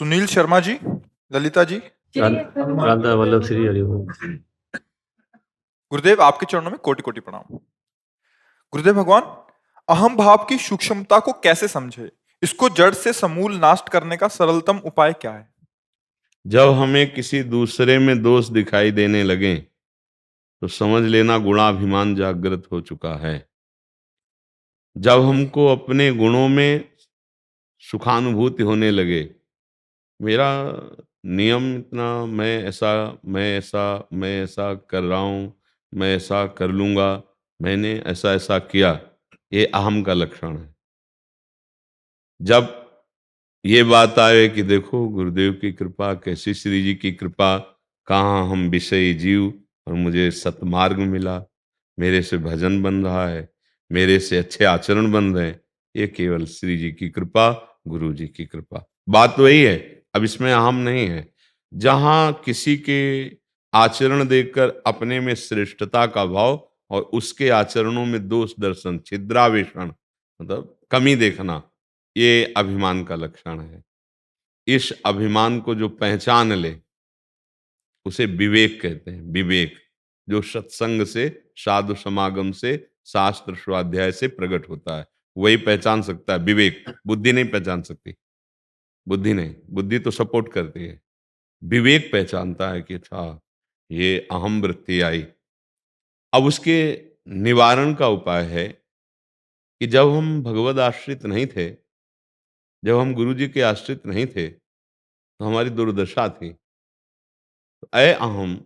सुनील शर्मा जी, ललिता जी, राधा वल्लभ श्री हरिओम। गुरुदेव आपके चरणों में कोटि कोटि प्रणाम। गुरुदेव भगवान, अहम भाव की सूक्ष्मता को कैसे समझे? इसको जड़ से समूल नाश करने का सरलतम उपाय क्या है? जब हमें किसी दूसरे में दोष दिखाई देने लगे तो समझ लेना गुणाभिमान जागृत हो चुका है। जब हमको अपने गुणों में सुखानुभूति होने लगे, मेरा नियम इतना, मैं ऐसा कर रहा हूँ, मैं ऐसा कर लूंगा, मैंने ऐसा ऐसा किया, ये अहम का लक्षण है। जब ये बात आए कि देखो गुरुदेव की कृपा, कैसी श्री जी की कृपा, कहाँ हम विषयी जीव और मुझे सतमार्ग मिला, मेरे से भजन बन रहा है, मेरे से अच्छे आचरण बन रहे हैं, ये केवल श्री जी की कृपा, गुरु जी की कृपा। बात वही है, अब इसमें अहम नहीं है। जहां किसी के आचरण देखकर अपने में श्रेष्ठता का भाव और उसके आचरणों में दोष दर्शन, छिद्रावेषण, मतलब कमी देखना, ये अभिमान का लक्षण है। इस अभिमान को जो पहचान ले उसे विवेक कहते हैं। विवेक जो सत्संग से, साधु समागम से, शास्त्र स्वाध्याय से प्रकट होता है, वही पहचान सकता है। विवेक, बुद्धि नहीं पहचान सकती। बुद्धि नहीं, बुद्धि तो सपोर्ट करती है। विवेक पहचानता है कि अच्छा ये अहम वृत्ति आई। अब उसके निवारण का उपाय है कि जब हम भगवद आश्रित नहीं थे, जब हम गुरु जी के आश्रित नहीं थे, तो हमारी दुर्दशा थी। तो अय अहम,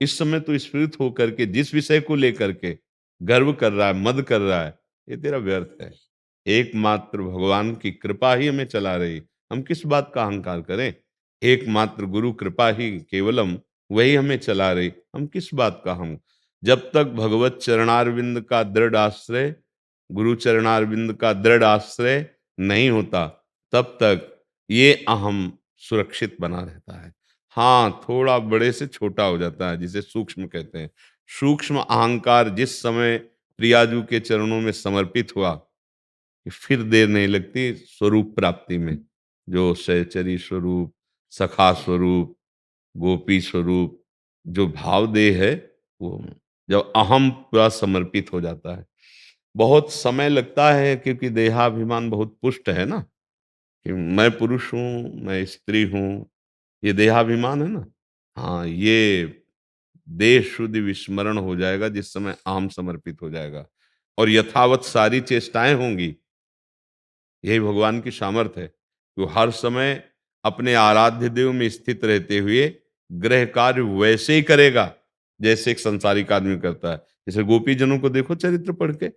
इस समय तो स्फुरित होकर के जिस विषय को लेकर के गर्व कर रहा है, मद कर रहा है, ये तेरा व्यर्थ है। एकमात्र भगवान की कृपा ही हमें चला रही, हम किस बात का अहंकार करें? एकमात्र गुरु कृपा ही केवलम, वही हमें चला रही, हम किस बात का हम। जब तक भगवत चरणारविंद का दृढ़ आश्रय, गुरु चरणारविंद का दृढ़ आश्रय नहीं होता, तब तक ये अहम सुरक्षित बना रहता है। हाँ, थोड़ा बड़े से छोटा हो जाता है, जिसे सूक्ष्म कहते हैं। सूक्ष्म अहंकार जिस समय प्रियाजू के चरणों में समर्पित हुआ, कि फिर देर नहीं लगती स्वरूप प्राप्ति में। जो सहचरी स्वरूप, सखा स्वरूप, गोपी स्वरूप, जो भाव देह है, वो जब अहम पूरा समर्पित हो जाता है, बहुत समय लगता है, क्योंकि देहाभिमान बहुत पुष्ट है ना, कि मैं पुरुष हूँ, मैं स्त्री हूँ, ये देहाभिमान है ना। हाँ, ये देह शुद्ध विस्मरण हो जाएगा जिस समय अहम समर्पित हो जाएगा, और यथावत सारी चेष्टाएं होंगी। यही भगवान की सामर्थ्य है, वो हर समय अपने आराध्य देव में स्थित रहते हुए गृह कार्य वैसे ही करेगा जैसे एक संसारिक आदमी करता है। जैसे गोपी जनों को देखो चरित्र पढ़ के,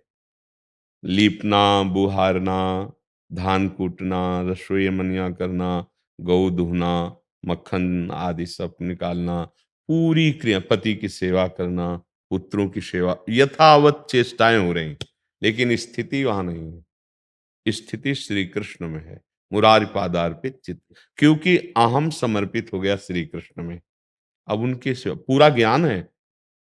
लीपना, बुहारना, धान कूटना, रसोई मनिया करना, गऊ दुहना, मक्खन आदि सब निकालना, पूरी क्रिया, पति की सेवा करना, पुत्रों की सेवा, यथावत चेष्टाएं हो रही, लेकिन स्थिति वहां नहीं है। स्थिति श्री कृष्ण में है, मुरारी पादार्पित चित्त, क्योंकि अहम समर्पित हो गया श्री कृष्ण में। अब उनके सेवा पूरा ज्ञान है।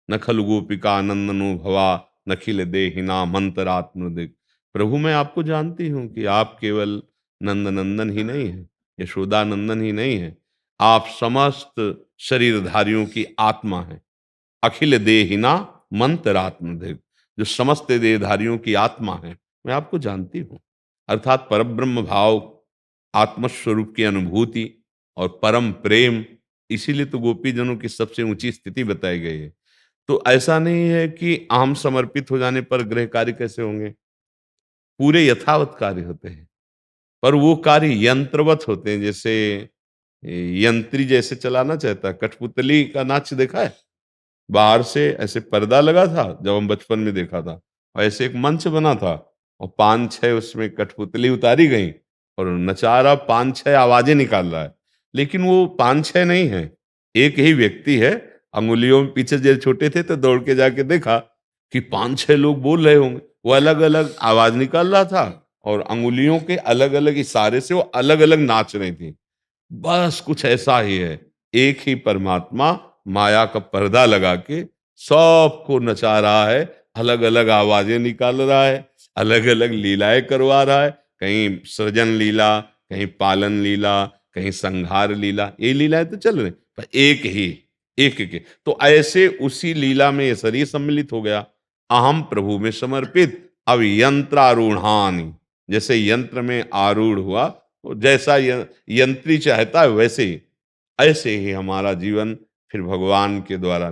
न खल गोपिका नंदनो भवा, नखिल देहिना मंतरात्मदिक। प्रभु, मैं आपको जानती हूं कि आप केवल नंद नंदन ही नहीं है, यशोदा नंदन ही नहीं है, आप समस्त शरीरधारियों की आत्मा है। अखिल देहिना मंतरात्मदिक, जो समस्त देहधारियों की आत्मा है, मैं आपको जानती हूं। अर्थात परब्रह्म भाव, आत्मस्वरूप की अनुभूति और परम प्रेम, इसीलिए तो गोपी जनों की सबसे ऊंची स्थिति बताई गई है। तो ऐसा नहीं है कि अहम समर्पित हो जाने पर गृह कार्य कैसे होंगे, पूरे यथावत कार्य होते हैं, पर वो कार्य यंत्रवत होते हैं। जैसे यंत्री जैसे चलाना चाहता है, कठपुतली का नाच देखा है? बाहर से ऐसे पर्दा लगा था, जब हम बचपन में देखा था, और ऐसे एक मंच बना था, और 5-6 उसमें कठपुतली उतारी गई, और नचारा 5-6 आवाजें निकाल रहा है, लेकिन वो 5-6 नहीं है, एक ही व्यक्ति है। अंगुलियों में पीछे जब छोटे थे तो दौड़ के जाके देखा कि 5-6 लोग बोल रहे होंगे, वो अलग अलग आवाज निकाल रहा था, और अंगुलियों के अलग अलग इशारे से वो अलग अलग नाच रही थी। बस कुछ ऐसा ही है, एक ही परमात्मा माया का पर्दा लगा के सबको नचा रहा है, अलग अलग आवाजें निकाल रहा है, अलग अलग लीलाएं करवा रहा है, कहीं सृजन लीला, कहीं पालन लीला, कहीं संहार लीला, ये लीलाएं तो चल रही, पर एक ही, एक तो ऐसे उसी लीला में ये शरीर सम्मिलित हो गया। अहम प्रभु में समर्पित, अब यंत्रारूढ़ानि, जैसे यंत्र में आरूढ़ हुआ, तो जैसा यंत्री चाहता है वैसे ही, ऐसे ही हमारा जीवन फिर भगवान के द्वारा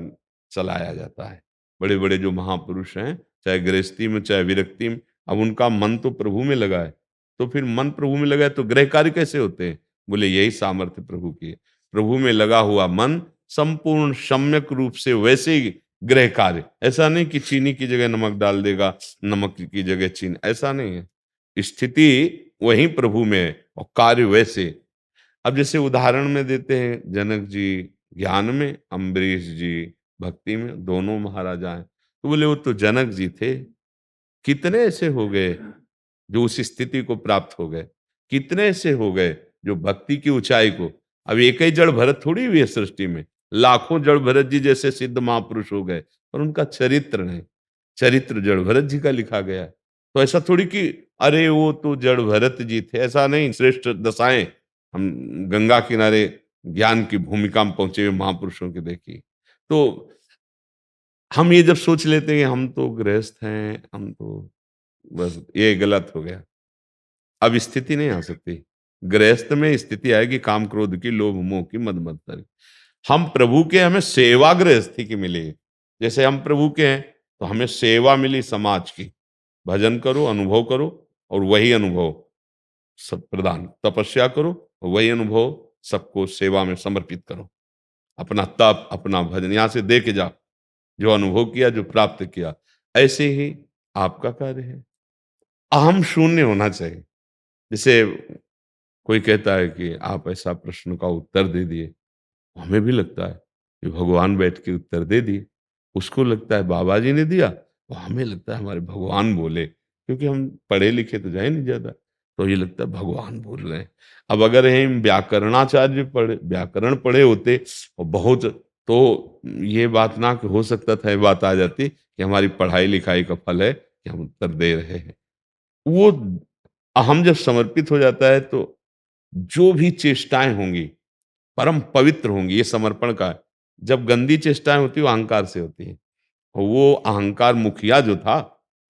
चलाया जाता है। बड़े बड़े जो महापुरुष हैं, चाहे गृहस्थी में चाहे विरक्ति में, अब उनका मन तो प्रभु में लगा है, तो फिर मन प्रभु में लगा है तो गृह कार्य कैसे होते हैं? बोले यही सामर्थ्य प्रभु की है। प्रभु में लगा हुआ मन संपूर्ण सम्यक रूप से वैसे ही गृह कार्य, ऐसा नहीं कि चीनी की जगह नमक डाल देगा, नमक की जगह चीनी, ऐसा नहीं है। स्थिति वहीं प्रभु में है और कार्य वैसे। अब जैसे उदाहरण में देते हैं, जनक जी ज्ञान में, अम्बरीश जी भक्ति में, दोनों महाराजा हैं। तो बोले वो तो जनक जी थे, कितने ऐसे हो गए जो उस स्थिति को प्राप्त हो गए, कितने ऐसे हो गए जो भक्ति की ऊंचाई को, अब एक ही जड़ भरत थोड़ी हुई है सृष्टि में, लाखों जड़ भरत जी जैसे सिद्ध महापुरुष हो गए, पर उनका चरित्र नहीं, चरित्र जड़ भरत जी का लिखा गया है। तो ऐसा थोड़ी कि अरे वो तो जड़ भरत जी थे, ऐसा नहीं। श्रेष्ठ दशाएं हम गंगा किनारे ज्ञान की भूमिका में पहुंचे हुए महापुरुषों की देखी, तो हम ये जब सोच लेते हैं कि हम तो गृहस्थ हैं, हम तो बस, ये गलत हो गया। अब स्थिति नहीं आ सकती। गृहस्थ में स्थिति आएगी काम क्रोध की, लोभ मोह की, मद मत्सर की। हम प्रभु के, हमें सेवा गृहस्थी की मिली। जैसे हम प्रभु के हैं तो हमें सेवा मिली समाज की, भजन करो, अनुभव करो, और वही अनुभव सब प्रदान, तपस्या करो और वही अनुभव सबको सेवा में समर्पित करो। अपना तप, अपना भजन यहाँ से दे के जाओ, जो अनुभव किया, जो प्राप्त किया, ऐसे ही आपका कार्य है। अहम शून्य होना चाहिए। जैसे कोई कहता है कि आप ऐसा प्रश्न का उत्तर दे दिए, हमें भी लगता है कि भगवान बैठ के उत्तर दे दिए, उसको लगता है बाबा जी ने दिया, तो हमें लगता है हमारे भगवान बोले, क्योंकि हम पढ़े लिखे तो जाए नहीं ज्यादा, तो ये लगता है भगवान बोल रहे हैं। अब अगर हम व्याकरणाचार्य पढ़े, व्याकरण पढ़े होते और बहुत, तो ये बात ना कि हो सकता था, ये बात आ जाती कि हमारी पढ़ाई लिखाई का फल है कि हम उत्तर दे रहे हैं। वो अहम जब समर्पित हो जाता है तो जो भी चेष्टाएं होंगी परम पवित्र होंगी, ये समर्पण का है। जब गंदी चेष्टाएं होती है वो अहंकार से होती है, और वो अहंकार मुखिया जो था,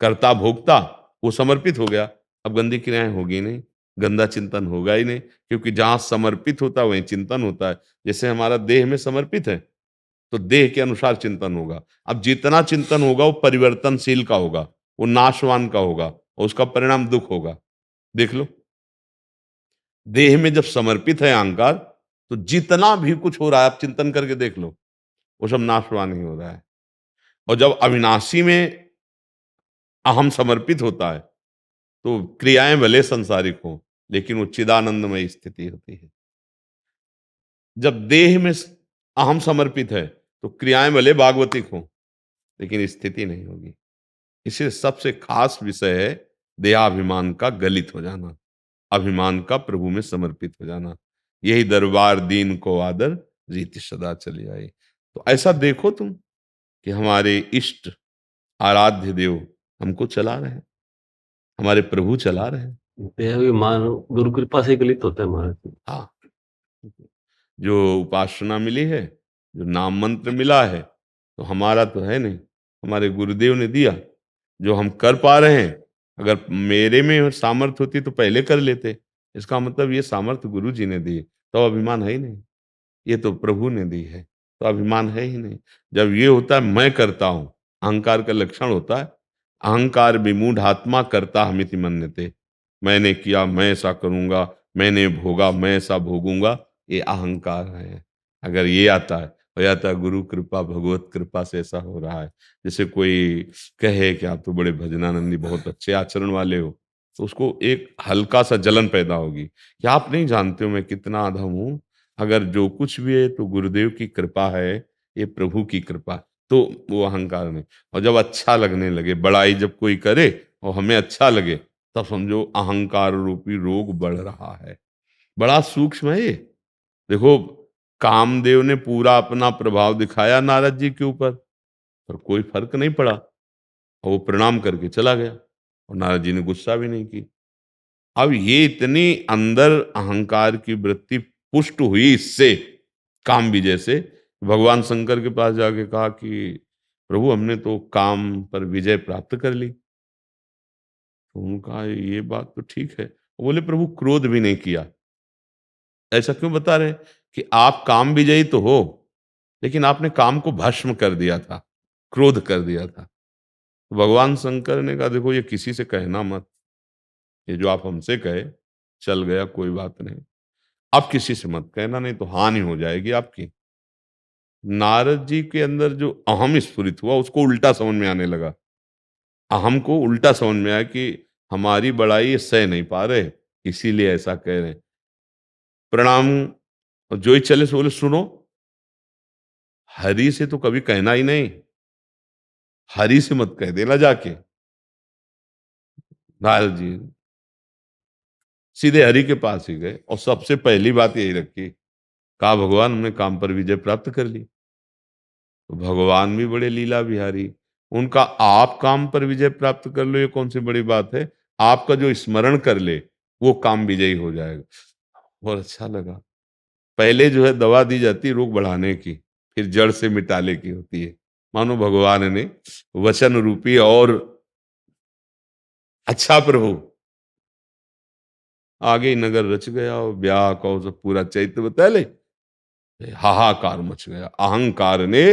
कर्ता भोक्ता, वो समर्पित हो गया। अब गंदी क्रियाएं होगी नहीं, गंदा चिंतन होगा ही नहीं, क्योंकि जहां समर्पित होता है वहीं चिंतन होता है। जैसे हमारा देह में समर्पित है तो देह के अनुसार चिंतन होगा। अब जितना चिंतन होगा वो परिवर्तनशील का होगा, वो नाशवान का होगा, और उसका परिणाम दुख होगा। देख लो, देह में जब समर्पित है अहंकार, तो जितना भी कुछ हो रहा है आप चिंतन करके देख लो, वो सब नाशवान ही हो रहा है। और जब अविनाशी में अहम समर्पित होता है तो क्रियाएं भले संसारिक हो, लेकिन वो चिदानंदमय स्थिति होती है। जब देह में अहम समर्पित है तो क्रियाएं भले भागवतिक हो, लेकिन स्थिति नहीं होगी। इसलिए सबसे खास विषय है देहाभिमान का गलित हो जाना, अभिमान का प्रभु में समर्पित हो जाना। यही दरबार दीन को आदर, रीति सदा चली आई। तो ऐसा देखो तुम कि हमारे इष्ट आराध्य देव हमको चला रहे हैं, हमारे प्रभु चला रहे हैं। देहाभिमान गुरु कृपा से गलित होता है महाराज। हाँ, जो उपासना मिली है, जो नाम मंत्र मिला है, तो हमारा तो है नहीं, हमारे गुरुदेव ने दिया। जो हम कर पा रहे हैं, अगर मेरे में सामर्थ्य होती तो पहले कर लेते। इसका मतलब ये सामर्थ्य गुरु जी ने दी, तो अभिमान है ही नहीं। ये तो प्रभु ने दी है, तो अभिमान है ही नहीं। जब ये होता है मैं करता हूं, अहंकार का लक्षण होता है। अहंकार विमूढ़ आत्मा करता हमिति मन्यते, मैंने किया, मैं ऐसा करूंगा, मैंने भोगा, मैं ऐसा भोगूंगा, ये अहंकार है। अगर ये आता है, हो जाता है गुरु कृपा, भगवत कृपा से ऐसा हो रहा है। जैसे कोई कहे कि आप तो बड़े भजनानंदी, बहुत अच्छे आचरण वाले हो, तो उसको एक हल्का सा जलन पैदा होगी कि आप नहीं जानते हो मैं कितना अधम हूं। अगर जो कुछ भी है तो गुरुदेव की कृपा है, ये प्रभु की कृपा, तो वो अहंकार नहीं। और जब अच्छा लगने लगे, बड़ाई जब कोई करे और हमें अच्छा लगे, तब समझो अहंकार रूपी रोग बढ़ रहा है। बड़ा सूक्ष्म है ये। देखो, कामदेव ने पूरा अपना प्रभाव दिखाया नारद जी के ऊपर, पर कोई फर्क नहीं पड़ा, और वो प्रणाम करके चला गया, और नारद जी ने गुस्सा भी नहीं की। अब ये इतनी अंदर अहंकार की वृत्ति पुष्ट हुई इससे, काम विजय से। भगवान शंकर के पास जाके कहा कि प्रभु हमने तो काम पर विजय प्राप्त कर ली। तो उन्होंने कहा ये बात तो ठीक है। वो बोले प्रभु क्रोध भी नहीं किया। ऐसा क्यों बता रहे हैं? कि आप काम विजयी तो हो, लेकिन आपने काम को भस्म कर दिया था, क्रोध कर दिया था। तो भगवान शंकर ने कहा देखो ये किसी से कहना मत, ये जो आप हमसे कहे चल गया कोई बात नहीं, अब किसी से मत कहना, नहीं तो हानि हो जाएगी आपकी। नारद जी के अंदर जो अहम स्फुरित हुआ उसको उल्टा समझ में आने लगा। अहम को उल्टा समझ में आया कि हमारी बड़ाई ये सह नहीं पा रहे, इसीलिए ऐसा कह रहे हैं। प्रणाम। और जो ही चले सो बोले सुनो, हरि से तो कभी कहना ही नहीं, हरि से मत कह देना जाके। नारद जी सीधे हरि के पास ही गए और सबसे पहली बात यही रखी, कहा भगवान हमने काम पर विजय प्राप्त कर ली। तो भगवान भी बड़े लीला बिहारी, उनका आप काम पर विजय प्राप्त कर लो ये कौन सी बड़ी बात है, आपका जो स्मरण कर ले वो काम विजयी हो जाएगा। बहुत अच्छा लगा। पहले जो है दवा दी जाती है रोग बढ़ाने की, फिर जड़ से मिटाने की होती है। मानो भगवान ने वचन रूपी और अच्छा प्रभु आगे ही नगर रच गया और ब्याह का सब पूरा चैत्र बता ले, हाहाकार मच गया। अहंकार ने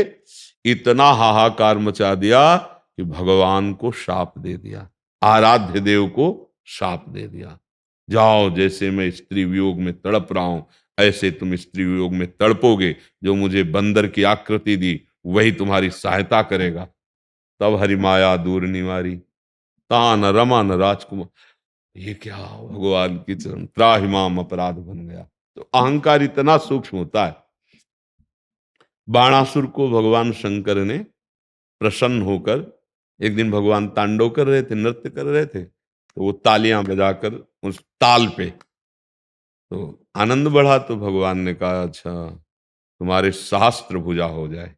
इतना हाहाकार मचा दिया कि भगवान को शाप दे दिया, आराध्य देव को शाप दे दिया। जाओ, जैसे मैं स्त्री वियोग में तड़प रहा हूं ऐसे तुम स्त्री वियोग में तड़पोगे। जो मुझे बंदर की आकृति दी वही तुम्हारी सहायता करेगा। तब हरि माया दूर निवारी, तान रमा न राजकुमार। ये क्या भगवान की चरण, त्राहिमाम अपराध बन गया। तो अहंकार इतना सूक्ष्म होता है। बाणासुर को भगवान शंकर ने प्रसन्न होकर, एक दिन भगवान तांडव कर रहे थे, नृत्य कर रहे थे, तो वो तालियां बजाकर उस ताल पे, तो आनंद बढ़ा। तो भगवान ने कहा अच्छा तुम्हारे सहस्त्र भुजा हो जाए,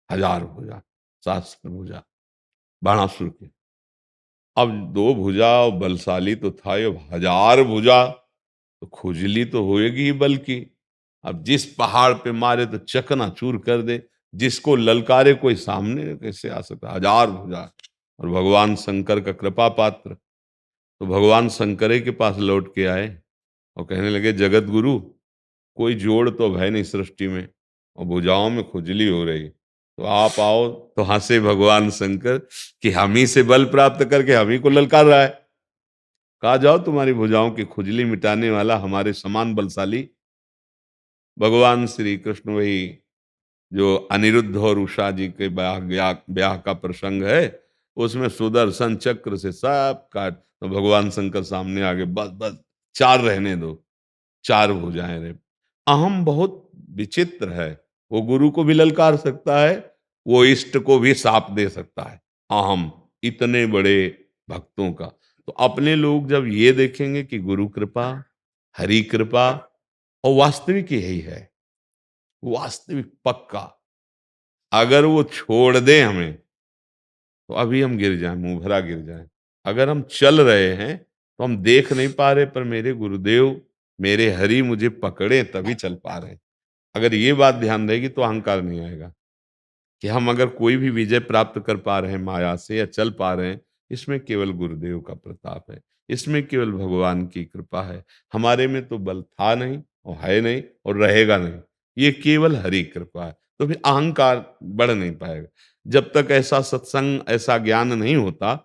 1000 भुजा, सहस्त्र भुजा बाणासुर के। अब 2 भुजा और बलशाली तो था, अब 1000 भुजा तो खुजली तो होएगी ही बल की। अब जिस पहाड़ पे मारे तो चकनाचूर कर दे, जिसको ललकारे कोई सामने कैसे आ सकता। 1000 भुजा और भगवान शंकर का कृपा पात्र। तो भगवान शंकरे के पास लौट के आए और कहने लगे जगत गुरु कोई जोड़ तो है नहीं सृष्टि में और भुजाओं में खुजली हो रही, तो आप आओ। तो हंसे भगवान शंकर कि हम ही से बल प्राप्त करके हम ही को ललकार रहा है। कहा जाओ तुम्हारी भुजाओं की खुजली मिटाने वाला हमारे समान बलशाली भगवान श्री कृष्ण, वही जो अनिरुद्ध और उषा जी के ब्याह का प्रसंग है, उसमें सुदर्शन चक्र से सब काट। तो भगवान शंकर सामने आगे, बस बस 4 रहने दो, 4 भुजाएं रहे। अहम बहुत विचित्र है, वो गुरु को भी ललकार सकता है, वो इष्ट को भी साप दे सकता है। अहम इतने बड़े भक्तों का। तो अपने लोग जब ये देखेंगे कि गुरु कृपा, हरि कृपा, और वास्तविक यही है, वास्तविक पक्का। अगर वो छोड़ दे हमें तो अभी हम गिर जाएं, मुंह भरा गिर जाएं। अगर हम चल रहे हैं तो हम देख नहीं पा रहे, पर मेरे गुरुदेव मेरे हरि मुझे पकड़े तभी चल पा रहे हैं। अगर ये बात ध्यान रहेगी तो अहंकार नहीं आएगा कि हम अगर कोई भी विजय प्राप्त कर पा रहे हैं माया से या चल पा रहे हैं, इसमें केवल गुरुदेव का प्रताप है, इसमें केवल भगवान की कृपा है। हमारे में तो बल था नहीं और है नहीं और रहेगा नहीं, ये केवल हरि कृपा है। तो फिर अहंकार बढ़ नहीं पाएगा। जब तक ऐसा सत्संग, ऐसा ज्ञान नहीं होता,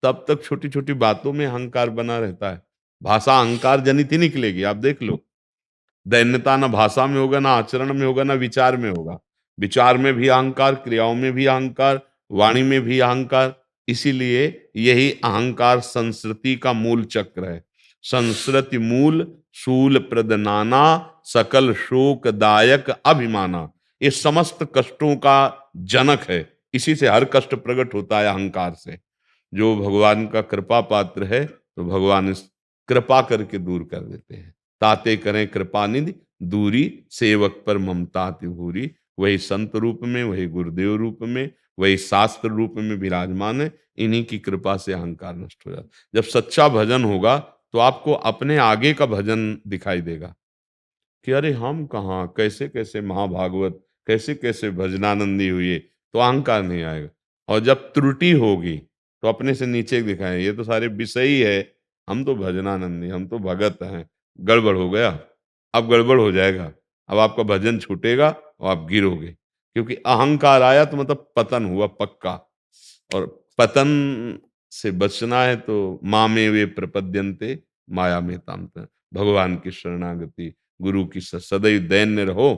तब तक छोटी छोटी बातों में अहंकार बना रहता है। भाषा अहंकार जनित ही निकलेगी, आप देख लो। दैन्यता ना भाषा में होगा, ना आचरण में होगा, ना विचार में होगा। विचार में भी अहंकार, क्रियाओं में भी अहंकार, वाणी में भी अहंकार। इसीलिए यही अहंकार संस्कृति का मूल चक्र है। संस्कृति मूल शूल प्रद नाना, सकल शोकदायक अभिमाना। ये समस्त कष्टों का जनक है। इसी से हर कष्ट प्रकट होता है, अहंकार से। जो भगवान का कृपा पात्र है तो भगवान इस कृपा करके दूर कर देते हैं। ताते करें कृपा निधि दूरी, सेवक पर ममता तिभूरी। वही संत रूप में, वही गुरुदेव रूप में, वही शास्त्र रूप में विराजमान है। इन्हीं की कृपा से अहंकार नष्ट हो जाता। जब सच्चा भजन होगा तो आपको अपने आगे का भजन दिखाई देगा कि अरे हम कहाँ, कैसे कैसे महाभागवत, कैसे कैसे भजनानंदी हुए, तो अहंकार नहीं आएगा। और जब त्रुटि होगी तो अपने से नीचे दिखाएं, ये तो सारे विषयी है, हम तो भजनानंदी, हम तो भगत हैं। गड़बड़ हो गया, अब गड़बड़ हो जाएगा, अब आपका भजन छूटेगा और आप गिरोगे, क्योंकि अहंकार आया तो मतलब पतन हुआ पक्का। और पतन से बचना है तो मामे वे प्रपद्यन्ते माया में तामते, भगवान की शरणागति, गुरु की सदैव दैन्य रहो,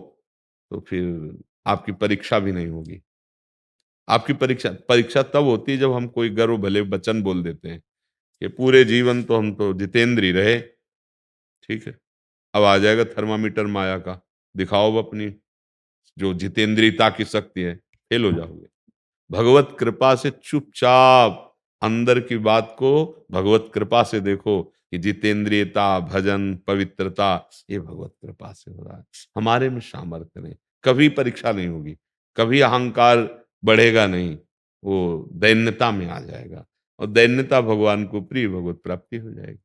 तो फिर आपकी परीक्षा भी नहीं होगी। आपकी परीक्षा परीक्षा तब होती है जब हम कोई गर्व भले वचन बोल देते हैं कि पूरे जीवन तो हम तो जितेंद्री रहे, ठीक है। अब आ जाएगा थर्मामीटर माया का, दिखाओ अब अपनी जो जितेंद्रियता की शक्ति है, फेल हो जाओगे। भगवत कृपा से चुपचाप अंदर की बात को भगवत कृपा से देखो कि जितेंद्रियता, भजन, पवित्रता, ये भगवत कृपा से हो रहा है। हमारे में सामर्थ्य नहीं, कभी परीक्षा नहीं होगी, कभी अहंकार बढ़ेगा नहीं, वो दैन्यता में आ जाएगा और दैन्यता भगवान को प्रिय, भगवत प्राप्ति हो जाएगी।